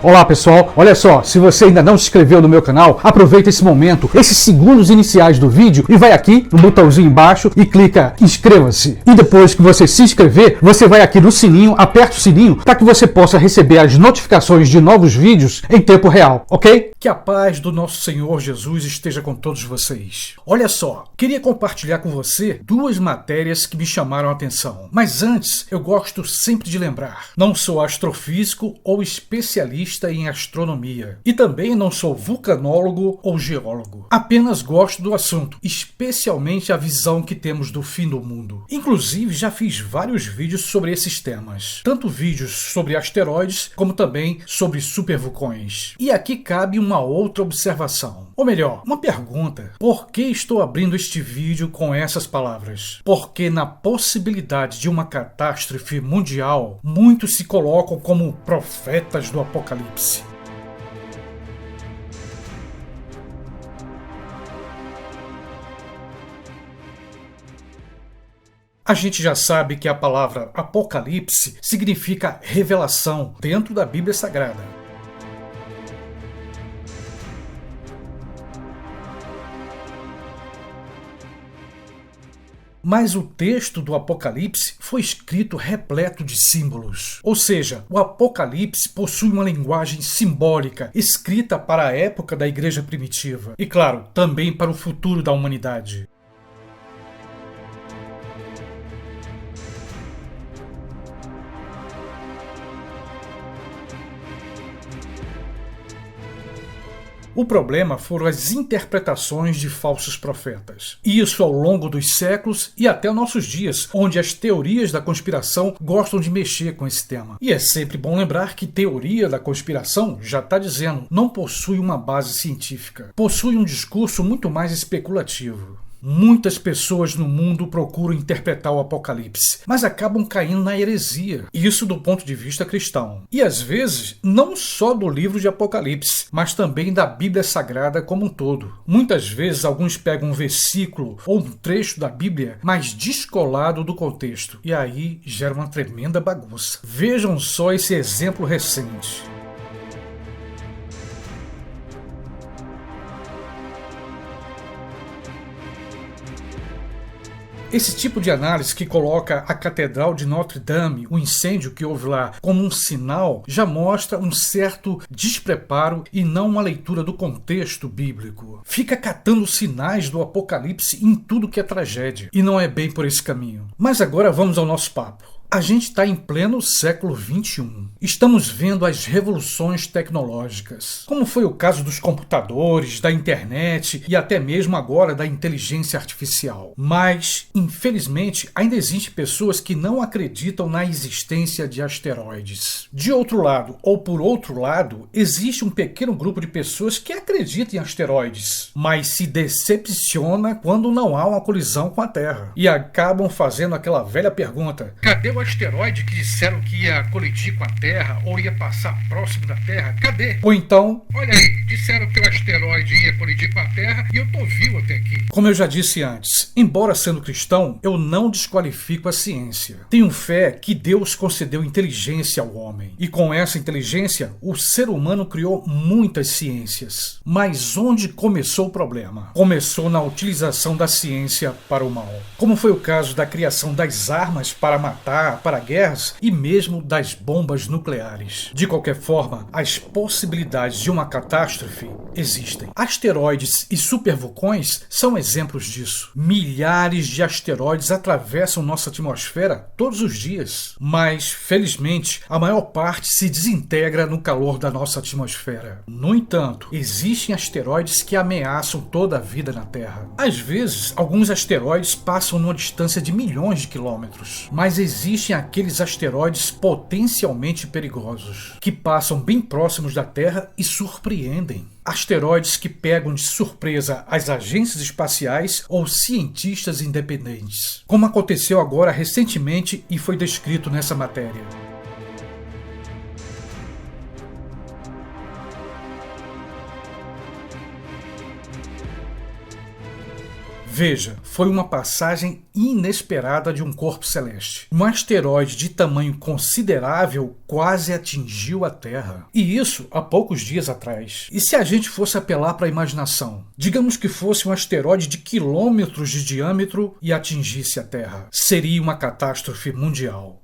Olá pessoal, olha só, se você ainda não se inscreveu no meu canal, aproveita esse momento, esses segundos iniciais do vídeo e vai aqui no botãozinho embaixo e clica inscreva-se. E depois que você se inscrever, você vai aqui no sininho, aperta o sininho para que você possa receber as notificações de novos vídeos em tempo real, ok? Que a paz do nosso Senhor Jesus esteja com todos vocês. Olha só, queria compartilhar com você duas matérias que me chamaram a atenção. Mas antes, eu gosto sempre de lembrar, não sou astrofísico ou especialista em astronomia. E também não sou vulcanólogo ou geólogo. Apenas gosto do assunto, especialmente a visão que temos do fim do mundo. Inclusive, já fiz vários vídeos sobre esses temas. Tanto vídeos sobre asteroides, como também sobre supervulcões. E aqui cabe uma outra observação. Ou melhor, uma pergunta. Por que estou abrindo este vídeo com essas palavras? Porque na possibilidade de uma catástrofe mundial, muitos se colocam como profetas do Apocalipse. A gente já sabe que a palavra Apocalipse significa revelação dentro da Bíblia Sagrada. Mas o texto do Apocalipse foi escrito repleto de símbolos. Ou seja, o Apocalipse possui uma linguagem simbólica, escrita para a época da igreja primitiva. E claro, também para o futuro da humanidade. O problema foram as interpretações de falsos profetas. E isso ao longo dos séculos e até os nossos dias, onde as teorias da conspiração gostam de mexer com esse tema. E é sempre bom lembrar que teoria da conspiração, já está dizendo, não possui uma base científica. Possui um discurso muito mais especulativo. Muitas pessoas no mundo procuram interpretar o Apocalipse, mas acabam caindo na heresia. Isso do ponto de vista cristão. E às vezes, não só do livro de Apocalipse, mas também da Bíblia Sagrada como um todo. Muitas vezes alguns pegam um versículo ou um trecho da Bíblia, mas descolado do contexto. E aí gera uma tremenda bagunça. Vejam só esse exemplo recente. Esse tipo de análise que coloca a Catedral de Notre Dame, o incêndio que houve lá, como um sinal, já mostra um certo despreparo e não uma leitura do contexto bíblico. Fica catando sinais do Apocalipse em tudo que é tragédia, e não é bem por esse caminho. Mas agora vamos ao nosso papo. A gente está em pleno século XXI. Estamos vendo as revoluções tecnológicas, como foi o caso dos computadores, da internet e até mesmo agora da inteligência artificial. Mas, infelizmente, ainda existem pessoas que não acreditam na existência de asteroides. De outro lado, ou por outro lado, existe um pequeno grupo de pessoas que acreditam em asteroides, mas se decepciona quando não há uma colisão com a Terra. E acabam fazendo aquela velha pergunta: cadê o asteroide que disseram que ia colidir com a Terra ou ia passar próximo da Terra? Cadê? Ou então, olha aí, disseram que o asteroide ia colidir com a Terra e eu tô vivo até aqui. Como eu já disse antes, embora sendo cristão, eu não desqualifico a ciência. Tenho fé que Deus concedeu inteligência ao homem. E com essa inteligência, o ser humano criou muitas ciências. Mas onde começou o problema? Começou na utilização da ciência para o mal. Como foi o caso da criação das armas para matar, para guerras e mesmo das bombas nucleares. De qualquer forma, as possibilidades de uma catástrofe existem. Asteroides e supervulcões são exemplos disso. Milhares de asteroides atravessam nossa atmosfera todos os dias. Mas, felizmente, a maior parte se desintegra no calor da nossa atmosfera. No entanto, existem asteroides que ameaçam toda a vida na Terra. Às vezes, alguns asteroides passam numa distância de milhões de quilômetros, mas existem aqueles asteroides potencialmente perigosos, que passam bem próximos da Terra e surpreendem. Asteroides que pegam de surpresa as agências espaciais ou cientistas independentes, como aconteceu agora recentemente e foi descrito nessa matéria. Veja, foi uma passagem inesperada de um corpo celeste. Um asteroide de tamanho considerável quase atingiu a Terra. E isso há poucos dias atrás. E se a gente fosse apelar para a imaginação? Digamos que fosse um asteroide de quilômetros de diâmetro e atingisse a Terra. Seria uma catástrofe mundial.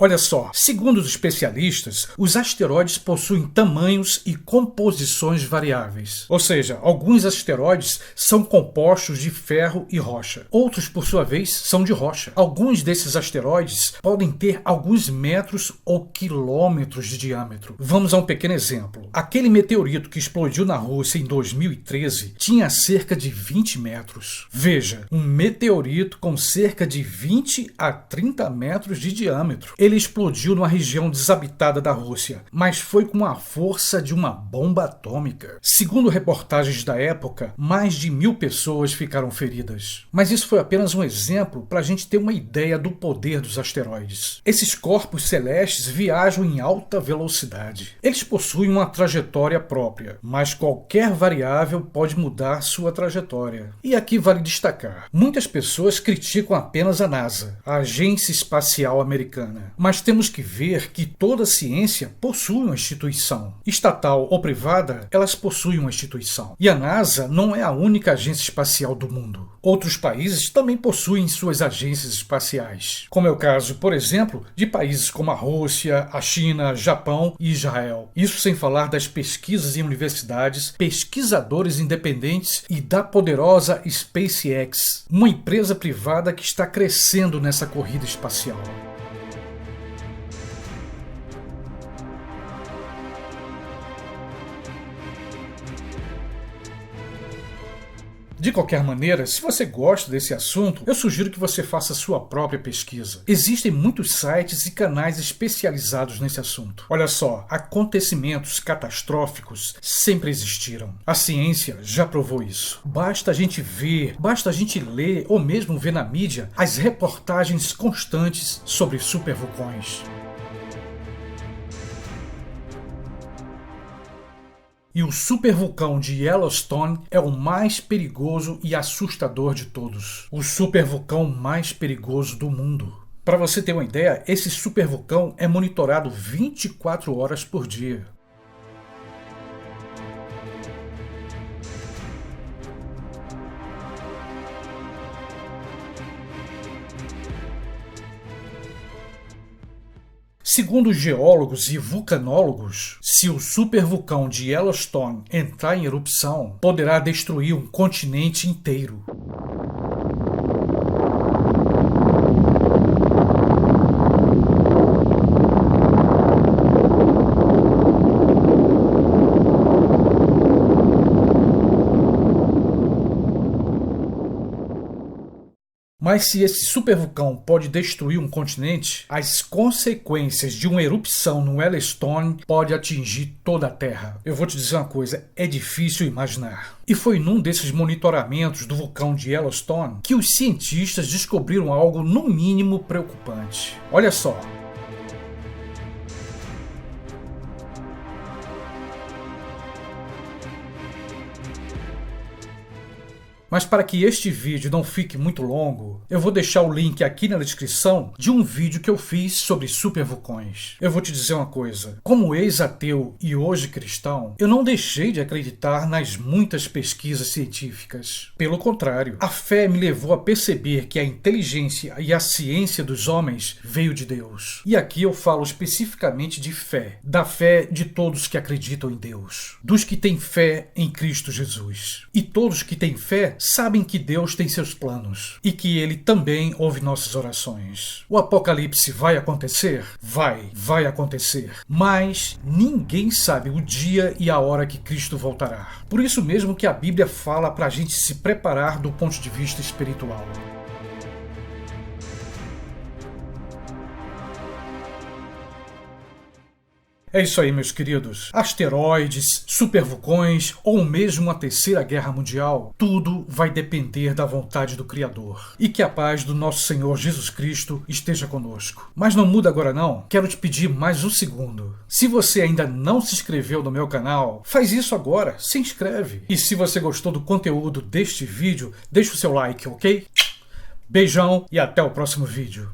Olha só, segundo os especialistas, os asteroides possuem tamanhos e composições variáveis. Ou seja, alguns asteroides são compostos de ferro e rocha. Outros, por sua vez, são de rocha. Alguns desses asteroides podem ter alguns metros ou quilômetros de diâmetro. Vamos a um pequeno exemplo. Aquele meteorito que explodiu na Rússia em 2013 tinha cerca de 20 metros. Veja, um meteorito com cerca de 20 a 30 metros de diâmetro. Ele explodiu numa região desabitada da Rússia, mas foi com a força de uma bomba atômica. Segundo reportagens da época, mais de 1.000 pessoas ficaram feridas. Mas isso foi apenas um exemplo para a gente ter uma ideia do poder dos asteroides. Esses corpos celestes viajam em alta velocidade. Eles possuem uma trajetória própria, mas qualquer variável pode mudar sua trajetória. E aqui vale destacar, muitas pessoas criticam apenas a NASA, a Agência Espacial Americana. Mas temos que ver que toda ciência possui uma instituição. Estatal ou privada, elas possuem uma instituição. E a NASA não é a única agência espacial do mundo. Outros países também possuem suas agências espaciais. Como é o caso, por exemplo, de países como a Rússia, a China, Japão e Israel. Isso sem falar das pesquisas em universidades, pesquisadores independentes e da poderosa SpaceX, uma empresa privada que está crescendo nessa corrida espacial. De qualquer maneira, se você gosta desse assunto, eu sugiro que você faça sua própria pesquisa. Existem muitos sites e canais especializados nesse assunto. Olha só, acontecimentos catastróficos sempre existiram. A ciência já provou isso. Basta a gente ver, basta a gente ler ou mesmo ver na mídia as reportagens constantes sobre supervulcões. E o supervulcão de Yellowstone é o mais perigoso e assustador de todos. O supervulcão mais perigoso do mundo. Para você ter uma ideia, esse supervulcão é monitorado 24 horas por dia. Segundo geólogos e vulcanólogos, se o supervulcão de Yellowstone entrar em erupção, poderá destruir um continente inteiro. Mas se esse supervulcão pode destruir um continente, as consequências de uma erupção no Yellowstone podem atingir toda a Terra. Eu vou te dizer uma coisa, é difícil imaginar. E foi num desses monitoramentos do vulcão de Yellowstone que os cientistas descobriram algo no mínimo preocupante. Olha só. Mas para que este vídeo não fique muito longo, eu vou deixar o link aqui na descrição de um vídeo que eu fiz sobre supervulcões. Eu vou te dizer uma coisa, como ex-ateu e hoje cristão, eu não deixei de acreditar nas muitas pesquisas científicas. Pelo contrário, a fé me levou a perceber que a inteligência e a ciência dos homens veio de Deus. E aqui eu falo especificamente de fé, da fé de todos que acreditam em Deus, dos que têm fé em Cristo Jesus. E todos que têm fé sabem que Deus tem seus planos e que Ele também ouve nossas orações. O apocalipse vai acontecer? Vai acontecer. Mas ninguém sabe o dia e a hora que Cristo voltará. Por isso mesmo que a Bíblia fala para a gente se preparar do ponto de vista espiritual. É isso aí, meus queridos. Asteroides, supervulcões ou mesmo a Terceira Guerra Mundial, tudo vai depender da vontade do Criador. E que a paz do nosso Senhor Jesus Cristo esteja conosco. Mas não muda agora não, quero te pedir mais um segundo. Se você ainda não se inscreveu no meu canal, faz isso agora, se inscreve. E se você gostou do conteúdo deste vídeo, deixa o seu like, ok? Beijão e até o próximo vídeo.